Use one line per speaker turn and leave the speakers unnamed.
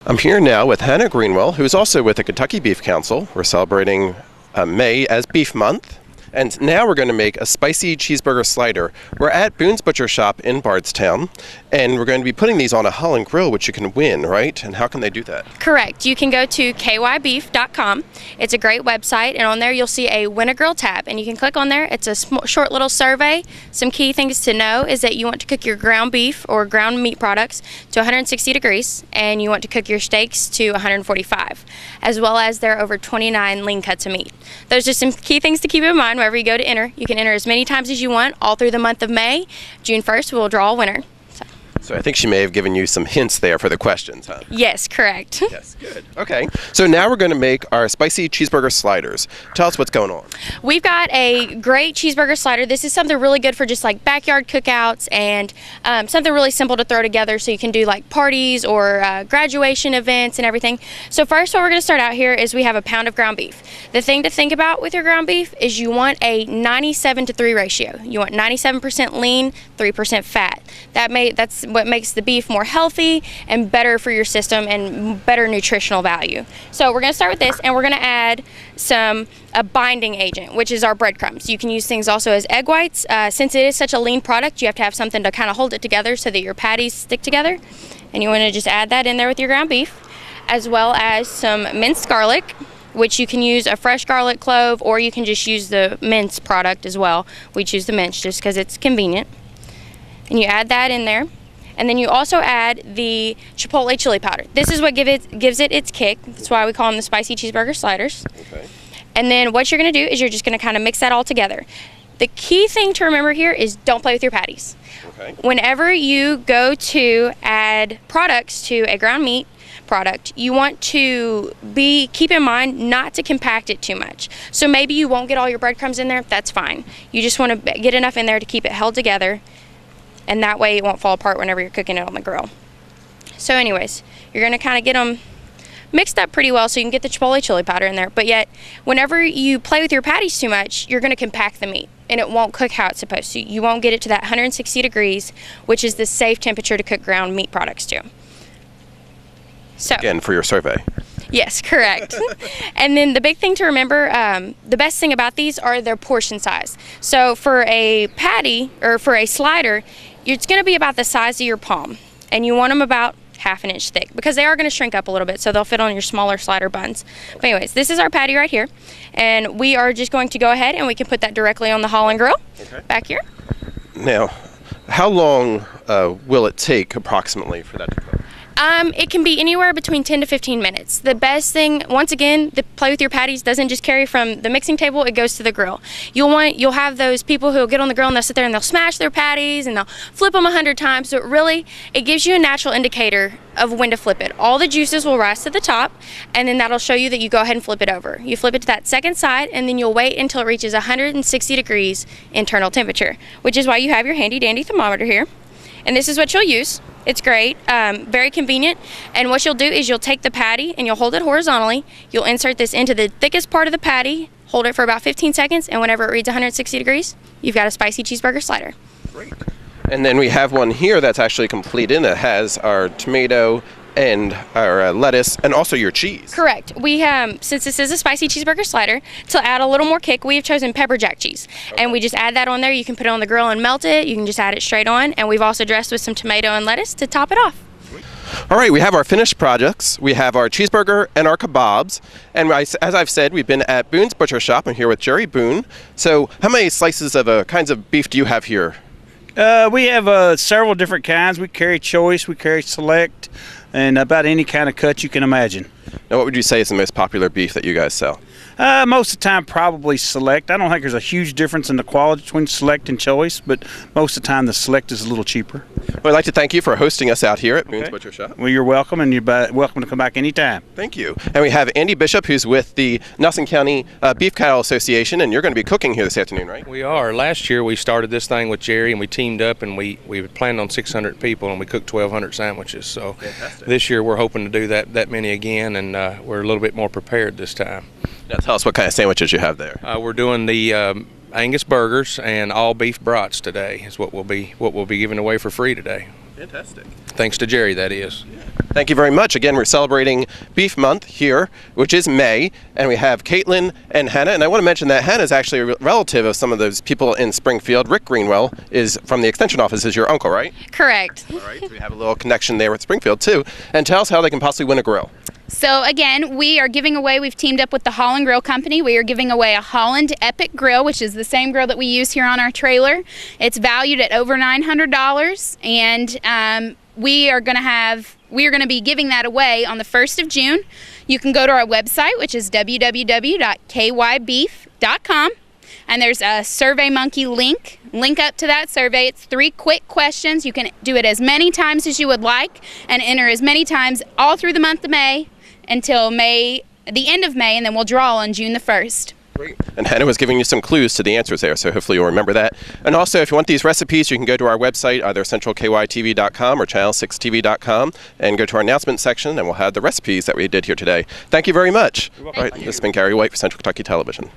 I'm here now with Hannah Greenwell, who's also with the Kentucky Beef Council. We're celebrating May as Beef Month. And now we're going to make a spicy cheeseburger slider. We're at Boone's Butcher Shop in Bardstown, and we're going to be putting these on a Hull and Grill, which you can win, right? And how can they do that?
Correct. You can go to kybeef.com. It's a great website, and on there you'll see a Win a Grill tab, and you can click on there. It's a short little survey. Some key things to know is that you want to cook your ground beef or ground meat products to 160 degrees, and you want to cook your steaks to 145, as well as there are over 29 lean cuts of meat. Those are some key things to keep in mind wherever you go to enter. You can enter as many times as you want all through the month of May. June 1st, we'll draw a winner.
So I think she may have given you some hints there for the questions, huh?
Yes, correct.
Yes, good. Okay, so now we're going to make our spicy cheeseburger sliders. Tell us what's going on.
We've got a great cheeseburger slider. This is something really good for just like backyard cookouts and something really simple to throw together so you can do like parties or graduation events and everything. So first what we're going to start out here is we have a pound of ground beef. The thing to think about with your ground beef is you want a 97-to-3 ratio. You want 97% lean, 3% fat. That's what makes the beef more healthy and better for your system and better nutritional value. So we're going to start with this, and we're going to add a binding agent, which is our breadcrumbs. You can use things also as egg whites. Since it is such a lean product, you have to have something to kind of hold it together so that your patties stick together. And you want to just add that in there with your ground beef, as well as some minced garlic, which you can use a fresh garlic clove, or you can just use the minced product as well. We choose the minced just because it's convenient. And you add that in there. And then you also add the chipotle chili powder. This is what gives it its kick. That's why we call them the spicy cheeseburger sliders. Okay. And then what you're going to do is you're just going to kind of mix that all together. The key thing to remember here is don't play with your patties. Okay. Whenever you go to add products to a ground meat product, you want to keep in mind not to compact it too much. So maybe you won't get all your breadcrumbs in there. That's fine. You just want to get enough in there to keep it held together, and that way it won't fall apart whenever you're cooking it on the grill. So anyways, you're going to kind of get them mixed up pretty well so you can get the chipotle chili powder in there. But yet, whenever you play with your patties too much, you're going to compact the meat, and it won't cook how it's supposed to. You won't get it to that 160 degrees, which is the safe temperature to cook ground meat products to. So
again, for your survey.
Yes, correct. And then the big thing to remember, the best thing about these are their portion size. So for a patty or for a slider, it's going to be about the size of your palm, and you want them about half an inch thick because they are going to shrink up a little bit, so they'll fit on your smaller slider buns. But anyways, this is our patty right here, and we are just going to go ahead and we can put that directly on the Hull and Grill. Okay. Back here. Now,
how long will it take approximately for that to cook?
It can be anywhere between 10 to 15 minutes. The best thing, once again, the play with your patties doesn't just carry from the mixing table, it goes to the grill. You'll have those people who'll get on the grill and they'll sit there and they'll smash their patties and they'll flip them 100 times. So it gives you a natural indicator of when to flip it. All the juices will rise to the top, and then that'll show you that you go ahead and flip it over. You flip it to that second side, and then you'll wait until it reaches 160 degrees internal temperature, which is why you have your handy dandy thermometer here. And this is what you'll use. It's great, very convenient. And what you'll do is you'll take the patty and you'll hold it horizontally. You'll insert this into the thickest part of the patty, hold it for about 15 seconds, and whenever it reads 160 degrees, you've got a spicy cheeseburger slider.
Great. And then we have one here that's actually complete in it. Has our tomato and our lettuce and also your cheese.
Correct. We since this is a spicy cheeseburger slider, to add a little more kick, we have chosen pepper jack cheese. Okay. And we just add that on there. You can put it on the grill and melt it. You can just add it straight on. And we've also dressed with some tomato and lettuce to top it off.
All right, we have our finished products. We have our cheeseburger and our kebabs. And as I've said, we've been at Boone's Butcher Shop. I'm here with Jerry Boone. So how many slices of kinds of beef do you have here?
We have several different kinds. We carry choice, we carry select, and about any kind of cut you can imagine.
Now, what would you say is the most popular beef that you guys sell?
Most of the time, probably select. I don't think there's a huge difference in the quality between select and choice, but most of the time the select is a little cheaper.
Well, I'd like to thank you for hosting us out here at Boone's Butcher Shop.
Well, you're welcome, and you're welcome to come back anytime.
Thank you. And we have Andy Bishop, who's with the Nelson County Beef Cattle Association, and you're going to be cooking here this afternoon, right?
We are. Last year we started this thing with Jerry, and we teamed up, and we planned on 600 people, and we cooked 1,200 sandwiches. So fantastic. This year we're hoping to do that many again, and we're a little bit more prepared this time.
Now tell us what kind of sandwiches you have there.
We're doing the Angus burgers and all beef brats today is what we'll be giving away for free today.
Fantastic.
Thanks to Jerry, that is.
Yeah. Thank you very much. Again, we're celebrating Beef Month here, which is May, and we have Caitlin and Hannah. And I want to mention that Hannah is actually a relative of some of those people in Springfield. Rick Greenwell is from the Extension Office, is your uncle, right?
Correct.
All right, so we have a little connection there with Springfield, too. And tell us how they can possibly win a grill.
So again, we are giving away, we've teamed up with the Holland Grill Company. We are giving away a Holland Epic Grill, which is the same grill that we use here on our trailer. It's valued at over $900, and we are going to be giving that away on the 1st of June. You can go to our website, which is www.kybeef.com, and there's a SurveyMonkey link up to that survey. It's 3 quick questions. You can do it as many times as you would like and enter as many times all through the month of May until the end of May, and then we'll draw on June the 1st.
Great. And Hannah was giving you some clues to the answers there, so hopefully you'll remember that. And also, if you want these recipes, you can go to our website, either centralkytv.com or channel6tv.com, and go to our announcement section, and we'll have the recipes that we did here today. Thank you very much. All right, this has been Gary White for Central Kentucky Television.